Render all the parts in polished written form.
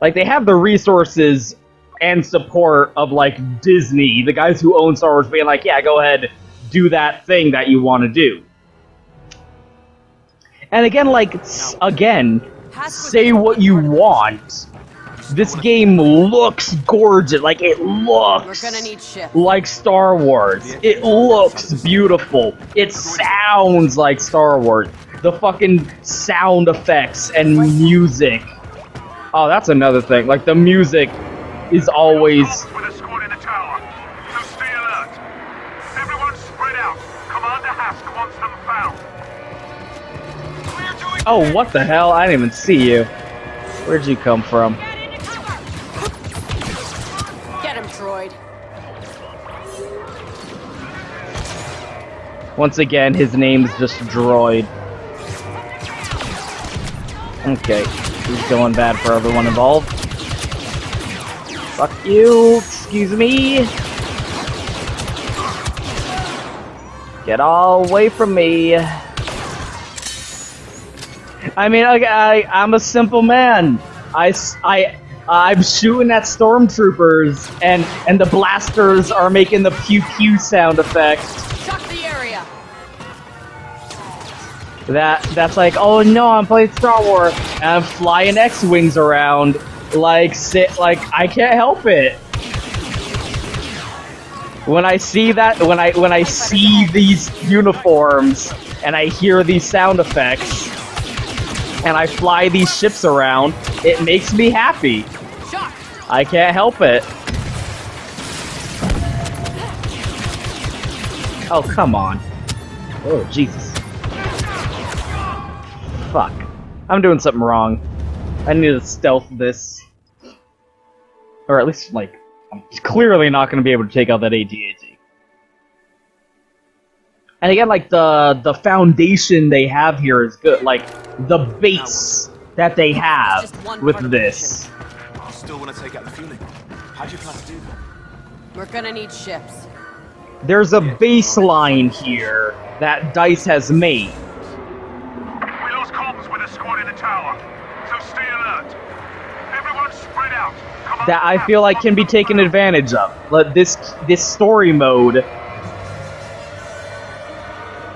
Like, they have the resources and support of, like, Disney, the guys who own Star Wars, being like, yeah, go ahead, do that thing that you want to do. And again, like, say what you want. This game looks gorgeous. Like, it looks like Star Wars. It looks beautiful. It sounds like Star Wars. The fucking sound effects and music. Oh, that's another thing. Like, the music is always... Oh, what the hell? I didn't even see you. Where'd you come from? Get him, droid. Once again, his name's just Droid. Okay, he's going bad for everyone involved. Fuck you, excuse me. Get all away from me. I mean, I'm a simple man. I'm shooting at stormtroopers, and the blasters are making the pew pew sound effect. Shock the area. That's like, oh no, I'm playing Star Wars, and I'm flying X-wings around, like I can't help it. When I see that, when I see these uniforms, and I hear these sound effects, and I fly these ships around, it makes me happy. I can't help it. Oh, come on. Oh, Jesus. Fuck. I'm doing something wrong. I need to stealth this. Or at least, like, I'm clearly not going to be able to take out that AT-AT. And again, like, the foundation they have here is good. Like, the base that they have with this. You still want to take out the fueling? How do you plan to do that? We're gonna need ships. There's a baseline here that DICE has made. We lost comms with a squad in the tower, so stay alert. Everyone spread out. That I feel like can be taken advantage of. But this story mode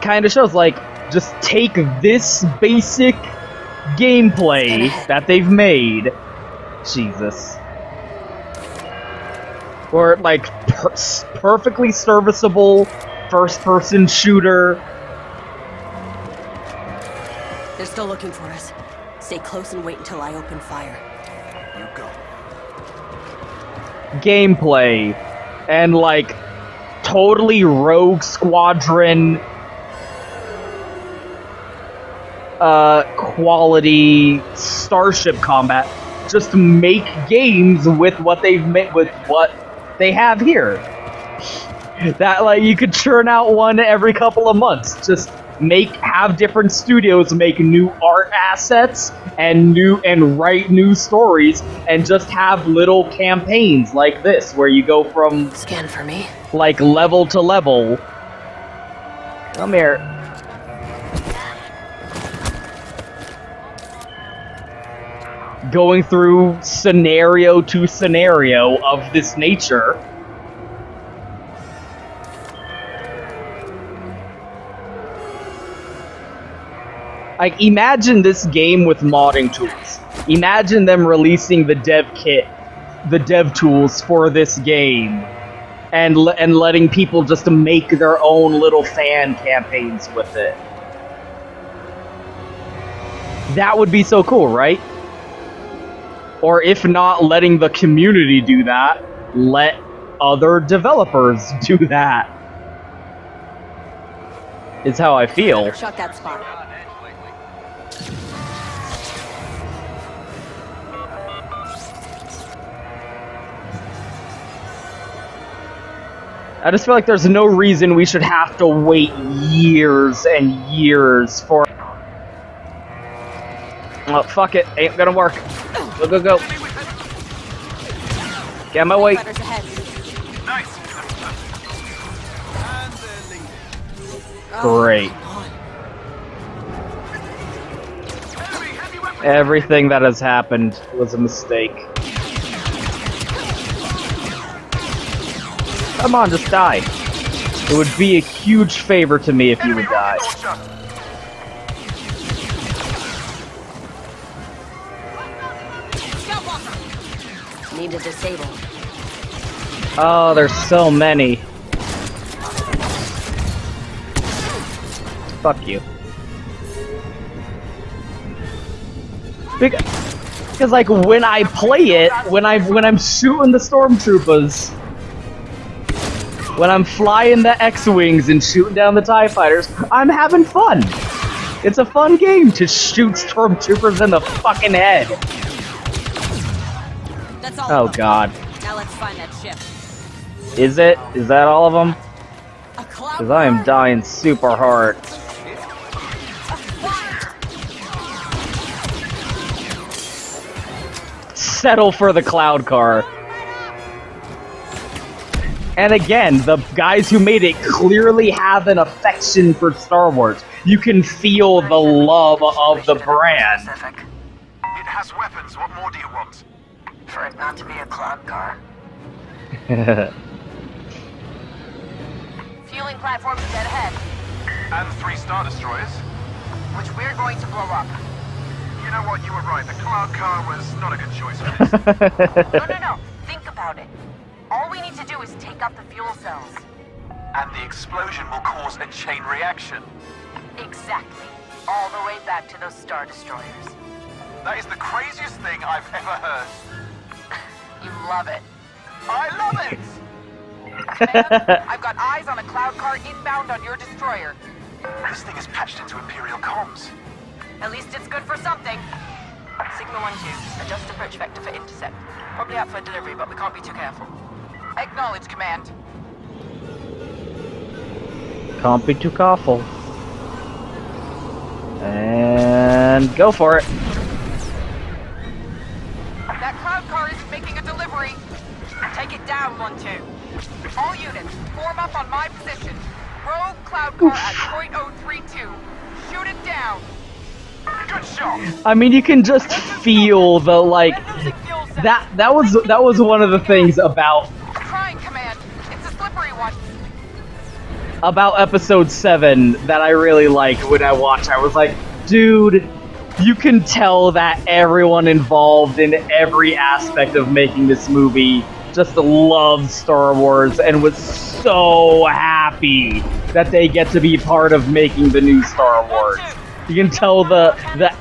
kind of shows, like, just take this basic gameplay that they've made, Jesus, or like perfectly serviceable first-person shooter. They're still looking for us. Stay close and wait until I open fire. You go. Gameplay and like totally Rogue Squadron quality starship combat. Just make games with what they've made, with what they have here. That, like, you could churn out one every couple of months. Just have different studios make new art assets and write new stories, and just have little campaigns like this where you go from scan for me, like, level to level. Come here. Going through scenario to scenario of this nature. Like, imagine this game with modding tools. Imagine them releasing the dev kit, the dev tools for this game, and letting people just make their own little fan campaigns with it. That would be so cool, right? Or if not letting the community do that, let other developers do that. Is how I feel. Shot that spot. I just feel like there's no reason we should have to wait years and years for... Oh, fuck it. Ain't gonna work. Go, go, go. Get out of my way. Great. Everything that has happened was a mistake. Come on, just die. It would be a huge favor to me if you would die. Need to disable. Oh, there's so many. Fuck you. Because like when I play it, when I'm shooting the stormtroopers, when I'm flying the X-wings and shooting down the TIE fighters, I'm having fun. It's a fun game to shoot stormtroopers in the fucking head. That's all. Oh god. Now let's find that ship. Is it? Is that all of them? A cloud. Because I am dying super hard. Settle for the cloud car. And again, the guys who made it clearly have an affection for Star Wars. You can feel the love of the brand. It has weapons. What more do you want? For it not to be a cloud car. Fueling platform is dead ahead, And 3 Star Destroyers. which we're going to blow up. You know what? You were right. The cloud car was not a good choice for this. No. Think about it. All we need to do is take out the fuel cells. And the explosion will cause a chain reaction. Exactly. All the way back to those Star Destroyers. That is the craziest thing I've ever heard. You love it. I love it! Command, I've got eyes on a cloud car inbound on your destroyer. This thing is patched into Imperial comms. At least it's good for something. Sigma 1-2, adjust approach vector for intercept. Probably out for delivery, but we can't be too careful. Acknowledge, Command. Can't be too careful. And go for it. That cloud car isn't making a delivery. Take it down, 1-2. All units, form up on my position. Rogue cloud car at .032. Shoot it down. Good shot! I mean, you can just feel the like that was one of the things about Trying, Command. It's a slippery one. about episode 7 that I really liked when I watched. I was like, dude, you can tell that everyone involved in every aspect of making this movie just loves Star Wars and was so happy that they get to be part of making the new Star Wars. You can tell the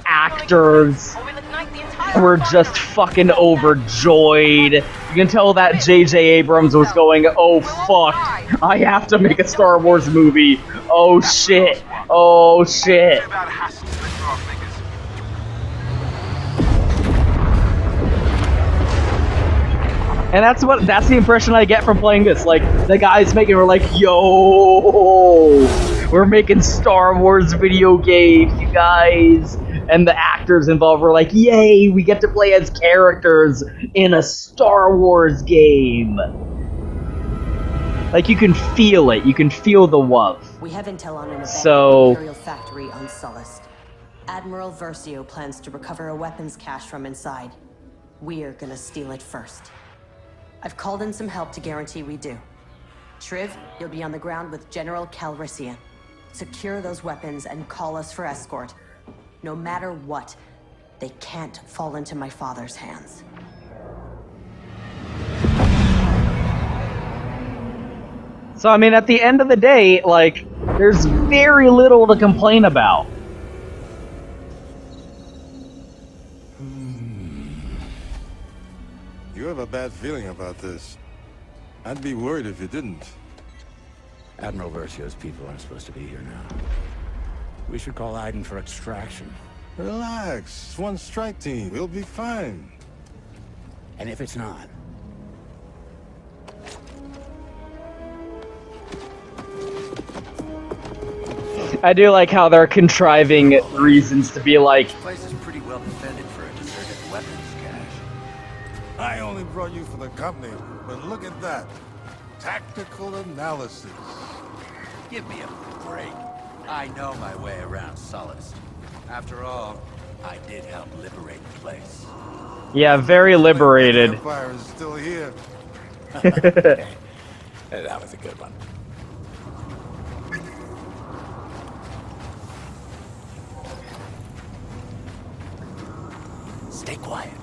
actors were just fucking overjoyed. You can tell that J.J. Abrams was going, oh fuck, I have to make a Star Wars movie. Oh shit. Oh shit. Too bad it has to slip through our fingers. And that's the impression I get from playing this. Like, the guys making were like, yo, we're making Star Wars video games, you guys. And the actors involved were like, yay, we get to play as characters in a Star Wars game. Like, you can feel it. You can feel the love. We have intel on an So- abandoned Imperial factory on Sullust. Admiral Versio plans to recover a weapons cache from inside. We're gonna steal it first. I've called in some help to guarantee we do. Triv, you'll be on the ground with General Calrissian. Secure those weapons and call us for escort. No matter what, they can't fall into my father's hands. So, I mean, at the end of the day, like, there's very little to complain about. You have a bad feeling about this. I'd be worried if you didn't. Admiral Versio's people aren't supposed to be here now. We should call Aiden for extraction. Relax. One strike team. We'll be fine. And if it's not? I do like how they're contriving reasons to be like, This place is pretty well defended for a deserted weapons cache. I only brought you for the company, but look at that. Tactical analysis. Give me a break. I know my way around Sullust. After all, I did help liberate the place. Yeah, very liberated. The Empire is still here. That was a good one. Stay quiet.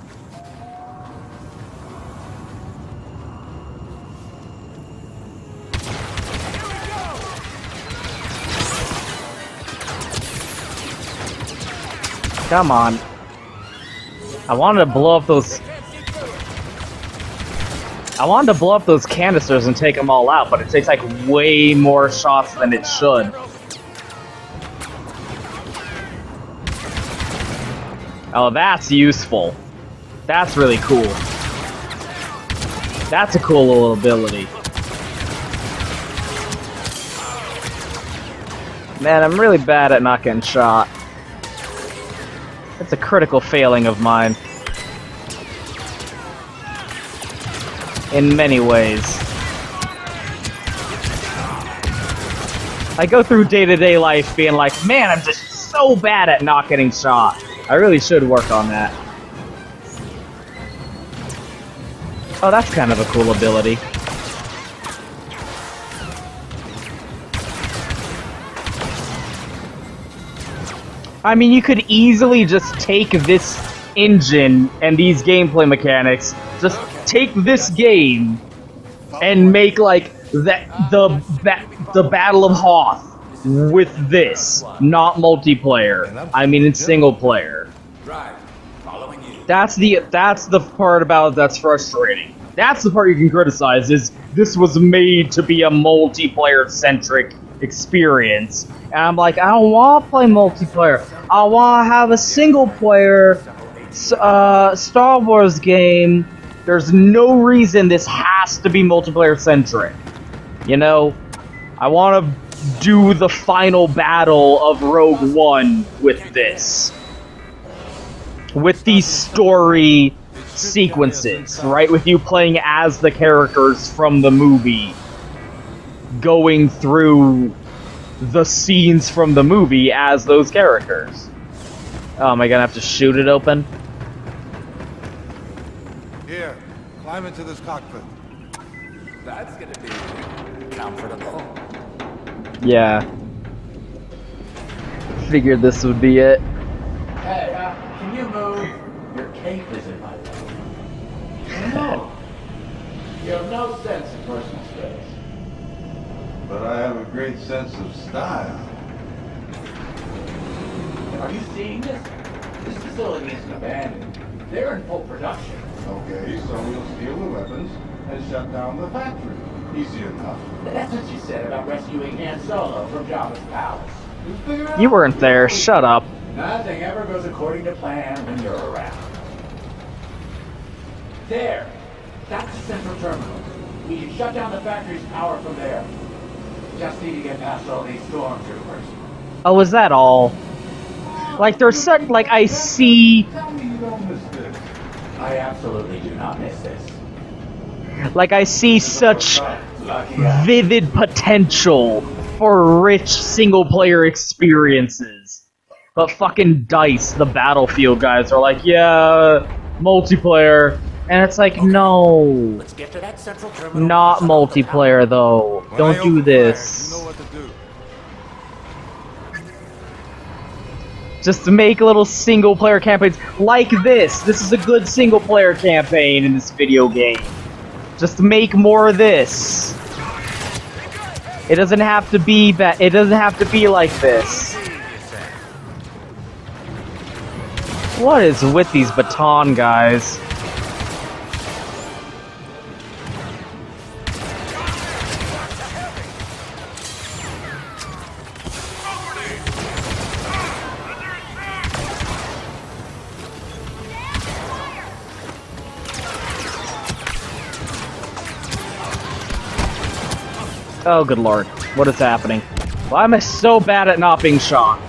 Come on. I wanted to blow up those... I wanted to blow up those canisters and take them all out, but it takes like way more shots than it should. Oh, that's useful. That's really cool. That's a cool little ability. Man, I'm really bad at not getting shot. It's a critical failing of mine. In many ways. I go through day-to-day life being like, man, I'm just so bad at not getting shot. I really should work on that. Oh, that's kind of a cool ability. I mean, you could easily just take this engine and these gameplay mechanics, just take this game and make like the Battle of Hoth with this, not multiplayer. I mean, in single player. Right. Following you. That's the part about that's frustrating. That's the part you can criticize, is this was made to be a multiplayer-centric experience. And I'm like, I don't want to play multiplayer. I want to have a single-player Star Wars game. There's no reason this has to be multiplayer-centric. You know? I want to do the final battle of Rogue One with this. With these story sequences, right? With you playing as the characters from the movie, going through the scenes from the movie as those characters. Oh, am I gonna have to shoot it open? Here, climb into this cockpit. That's gonna be comfortable. Yeah. Figured this would be it. Hey, can you move? Your cape is in my way. No. You have no sense of personal space. But I have a great sense of style. Are you seeing this? This facility isn't abandoned. They're in full production. Okay, so we'll steal the weapons and shut down the factory. Easy enough. That's what you said about rescuing Han Solo from Jabba's palace. You weren't there, shut up. Nothing ever goes according to plan when you're around. There! That's the central terminal. We can shut down the factory's power from there. Just need to get past all these stormtroopers. Oh, is that all? Like, there's such, like, I see... Tell me you don't miss this. I absolutely do not miss this. Like, I see such vivid potential for rich single-player experiences. But fucking DICE, the Battlefield guys, are like, yeah, multiplayer. And it's like, no. Let's get to that central terminal. Not multiplayer, though. Don't do this. You know what to do. Just to make little single-player campaigns like this. This is a good single-player campaign in this video game. Just make more of this. It doesn't have to be it doesn't have to be like this. What is with these baton guys? Oh, good lord. What is happening? Why am I so bad at not being shot?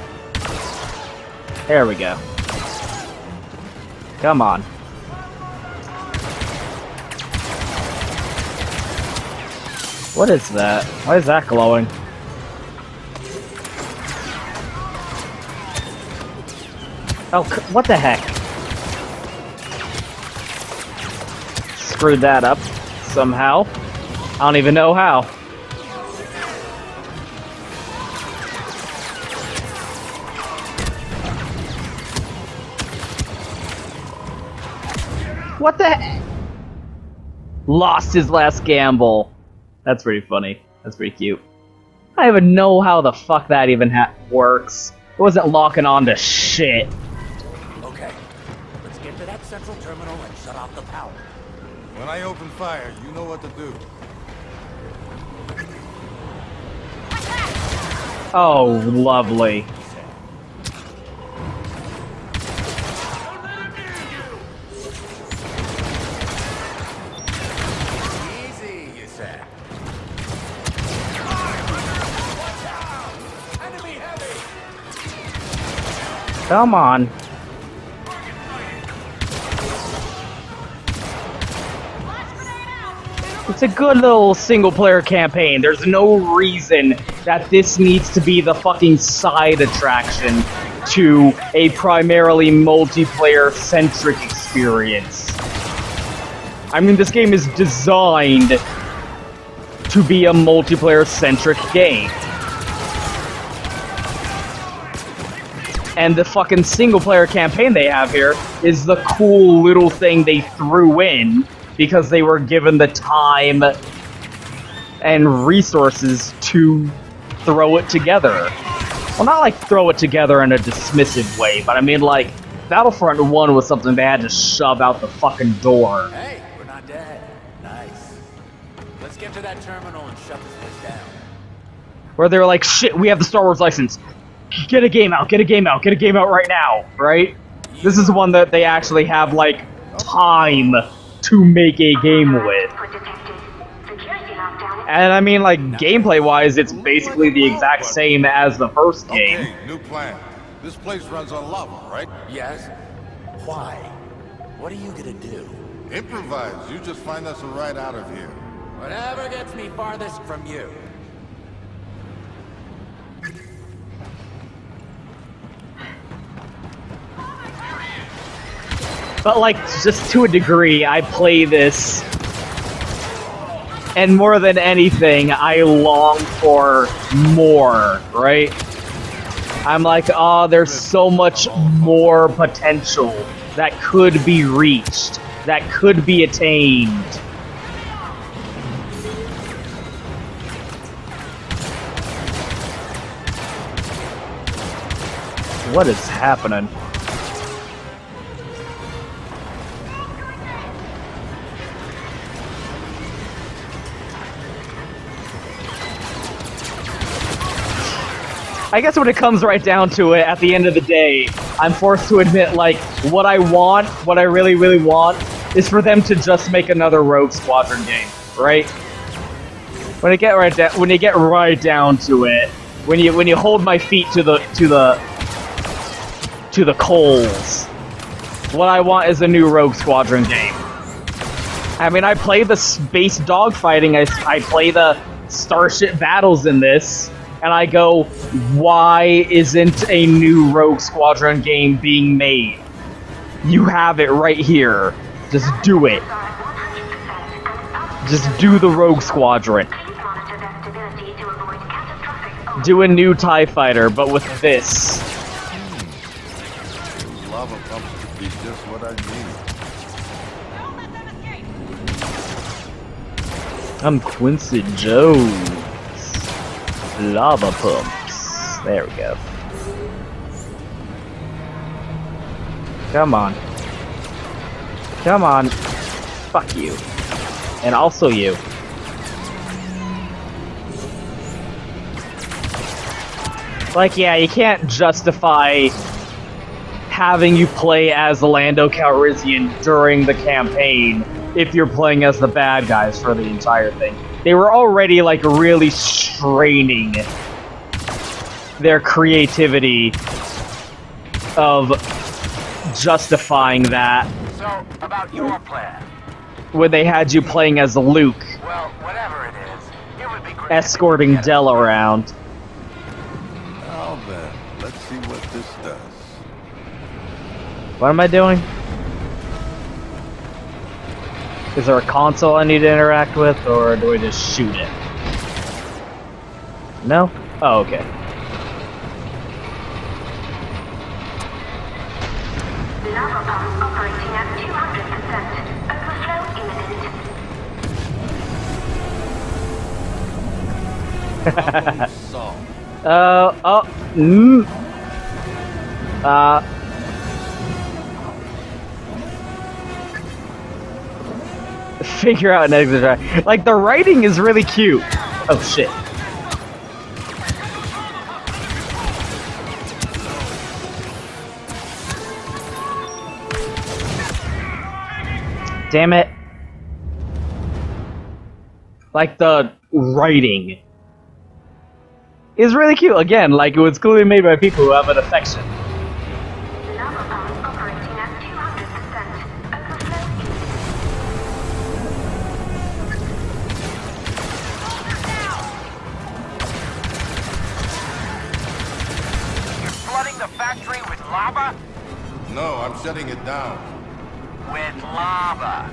There we go. Come on. What is that? Why is that glowing? Oh, what the heck? Screwed that up somehow. I don't even know how. What the heck? Lost his last gamble. That's pretty funny. That's pretty cute. I don't even know how the fuck that even works. It wasn't locking on to shit. Okay, let's get to that central terminal and shut off the power. When I open fire, you know what to do. Oh, lovely. Easy, you said. Enemy heavy. Come on. It's a good little single-player campaign. There's no reason that this needs to be the fucking side attraction to a primarily multiplayer-centric experience. I mean, this game is designed to be a multiplayer-centric game. And the fucking single-player campaign they have here is the cool little thing they threw in because they were given the time and resources to throw it together. Well, not like throw it together in a dismissive way, but I mean like, Battlefront 1 was something they had to shove out the fucking door. Hey, we're not dead. Nice. Let's get to that terminal and shut this place down. Where they're like, shit, we have the Star Wars license. Get a game out, get a game out, get a game out right now, right? This is one that they actually have, like, time to make a game with. And I mean, like, gameplay-wise, it's basically the exact same as the first game. Okay, new plan. This place runs on lava, right? Yes? Why? What are you gonna do? Improvise. You just find us a ride out of here. Whatever gets me farthest from you. But, like, just to a degree, I play this, and more than anything, I long for more, right? I'm like, oh, there's so much more potential that could be reached, that could be attained. What is happening? I guess when it comes right down to it, at the end of the day, I'm forced to admit, like, what I want, what I really, really want, is for them to just make another Rogue Squadron game, right? When you get right down to it, when you hold my feet to the coals, what I want is a new Rogue Squadron game. I mean, I play the space dogfighting, I play the starship battles in this. And I go, why isn't a new Rogue Squadron game being made? You have it right here. Just do it. Just do the Rogue Squadron. Do a new TIE fighter, but with this. Lava pumps would be just what I need. I'm Quincy Jones. Lava pumps. There we go. Come on. Come on. Fuck you. And also you. Like, yeah, you can't justify having you play as the Lando Calrissian during the campaign if you're playing as the bad guys for the entire thing. They were already, like, really straining their creativity of justifying that. So, about your plan. When they had you playing as Luke, Well, whatever it is, it would be great. escorting Del around. Now then, let's see what this does. What am I doing? Is there a console I need to interact with, or do I just shoot it? No? Oh, okay. Lava pump operating at 200%. Overflow imminent. Figure out an exit drive. Like, the writing is really cute. Oh, shit. Damn it. Like, the writing is really cute. Again, like, it was clearly made by people who have an affection. Lava pump operating at 200%. Overflow imminent. You're flooding the factory with lava? No, I'm shutting it down. With lava.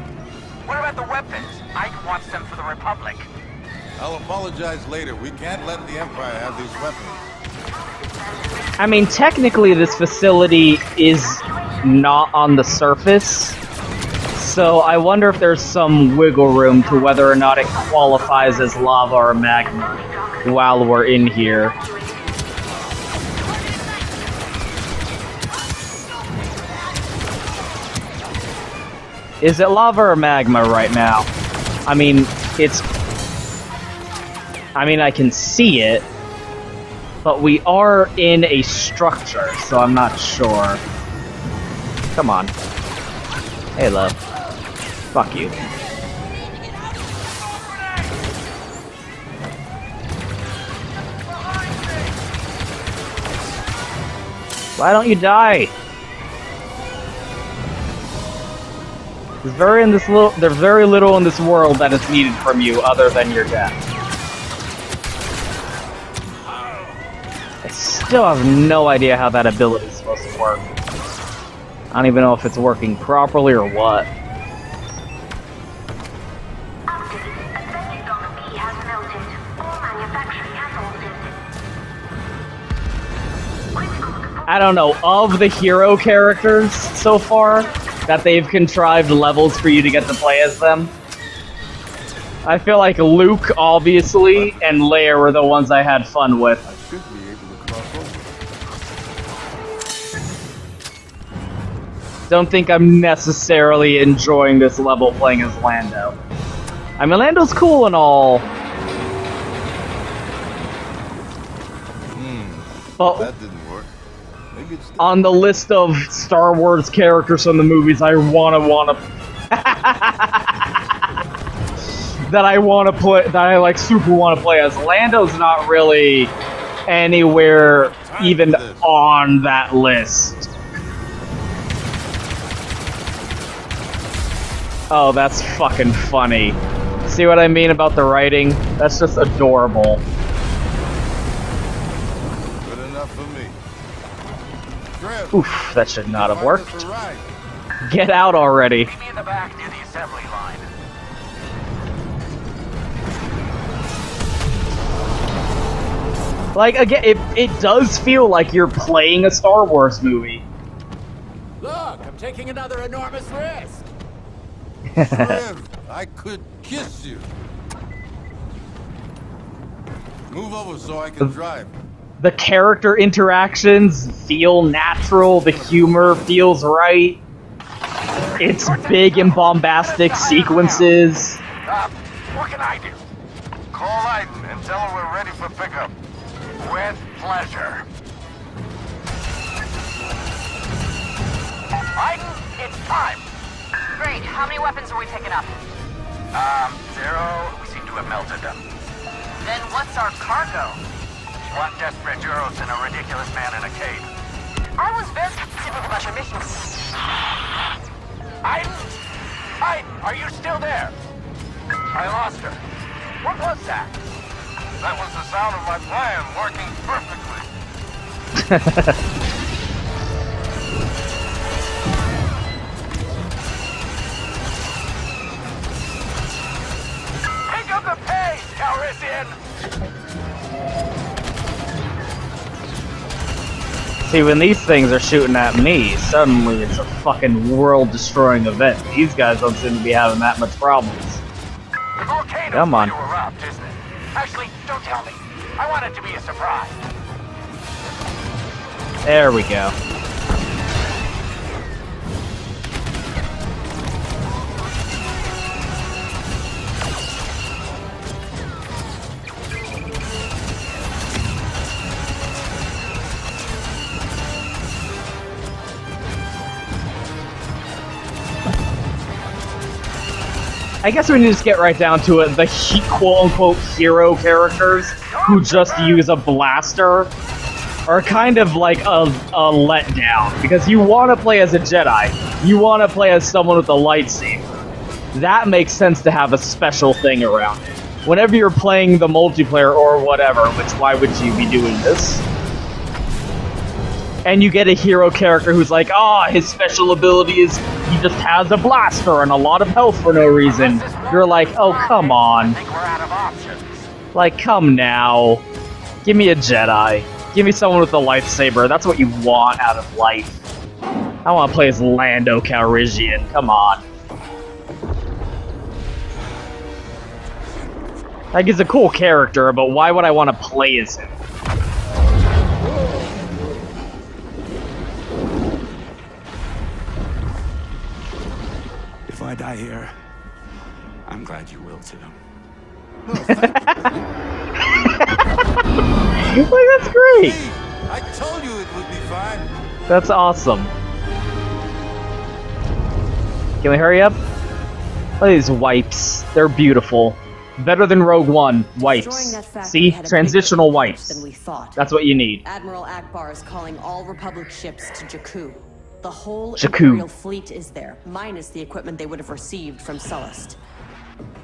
What about the weapons? Ike wants them for the Republic. I'll apologize later. We can't let the Empire have these weapons. I mean, technically this facility is not on the surface, so I wonder if there's some wiggle room to whether or not it qualifies as lava or magma while we're in here. Is it lava or magma right now? I mean, I can see it, but we are in a structure, so I'm not sure. Come on. Hey, love. Fuck you. Why don't you die? There's very little in this world that is needed from you other than your death. I still have no idea how that ability is supposed to work. I don't even know if it's working properly or what. I don't know, of the hero characters so far that they've contrived levels for you to get to play as them, I feel like Luke, obviously, and Leia were the ones I had fun with. I should be able to cross over. Don't think I'm necessarily enjoying this level playing as Lando. I mean, Lando's cool and all. But That didn't work. Maybe it's on the list of Star Wars characters from the movies I wanna that I like super wanna play as, Lando's not really anywhere even on that list. Oh, that's fucking funny. See what I mean about the writing? That's just adorable. good enough for me. Trev, Oof, that should not have find us worked. a ride. Get out already. Meet me in the back near the assembly line. Like, again, it does feel like you're playing a Star Wars movie. Look, I'm taking another enormous risk. Trev, I could kiss you. Move over so I can drive. The character interactions feel natural, the humor feels right. It's big and bombastic sequences. What can I do? Call Aiden and tell her we're ready for pickup. With pleasure. Aiden, it's time. Great. How many weapons are we picking up? 0. We seem to have melted them. Then what's our cargo? 1 desperate Euros and a ridiculous man in a cape. I was very specific about your mission. Aiden? Aiden, are you still there? I lost her. What was that? That was the sound of my plan working perfectly. Calrissian! See, when these things are shooting at me, suddenly it's a fucking world-destroying event. These guys don't seem to be having that much problems. The volcano's Come on. going to erupt, isn't it? Actually, don't tell me. I want it to be a surprise. There we go. I guess we need to just get right down to it. The quote-unquote hero characters who just use a blaster are kind of like a letdown, because you want to play as a Jedi. You want to play as someone with a lightsaber. That makes sense to have a special thing around it. Whenever you're playing the multiplayer or whatever, which why would you be doing this? And you get a hero character who's like, his special ability is he just has a blaster and a lot of health for no reason. You're like, oh, come on. I think we're out of options. Like, come now. Give me a Jedi. Give me someone with a lightsaber. That's what you want out of life. I want to play as Lando Calrissian. Come on. Like, he's a cool character, but why would I want to play as him? If I die here, I'm glad you will too. Like, that's great! Hey, I told you it would be fine. That's awesome. Can we hurry up? Look at these wipes. They're beautiful. Better than Rogue One. Wipes. See? Transitional wipes. Than we thought. That's what you need. Admiral Akbar is calling all Republic ships to Jakku. The whole Jakku. Imperial fleet is there, minus the equipment they would have received from Sullust.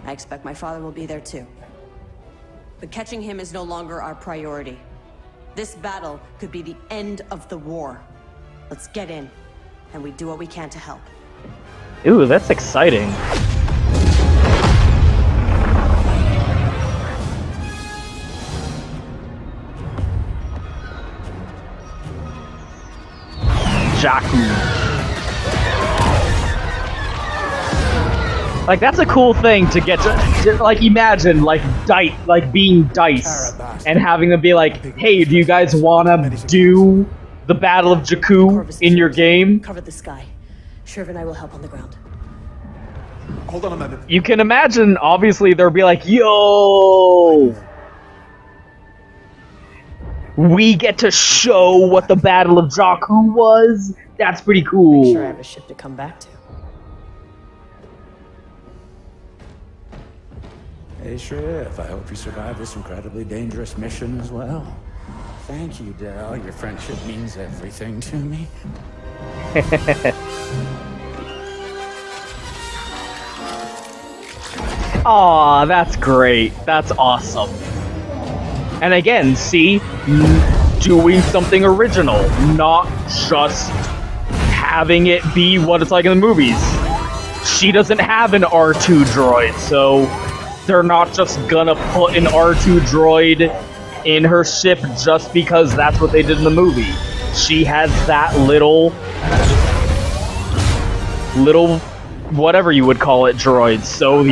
I expect my father will be there too. But catching him is no longer our priority. This battle could be the end of the war. Let's get in, and we do what we can to help. Ooh, that's exciting. Jakku. Like, that's a cool thing to get to, like, imagine, like, being DICE, and having them be like, hey, do you guys wanna do the Battle of Jakku in your game? Cover the sky. Sherv and I will help on the ground. Hold on a minute. You can imagine, obviously, they'll be like, yo! We get to show what the Battle of Jakku was? That's pretty cool. Make sure I have a ship to come back to. Hey, Shriv, I hope you survive this incredibly dangerous mission as well. Thank you, Del. Your friendship means everything to me. Aw, that's great. That's awesome. And again, see? Doing something original, not just having it be what it's like in the movies. She doesn't have an R2 droid, so they're not just gonna put an R2 droid in her ship just because that's what they did in the movie. She has that little whatever you would call it droid, so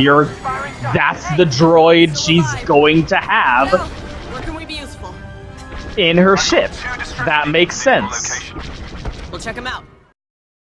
that's the droid she's going to have Where can we be useful? in her ship. That makes sense. We'll check him out.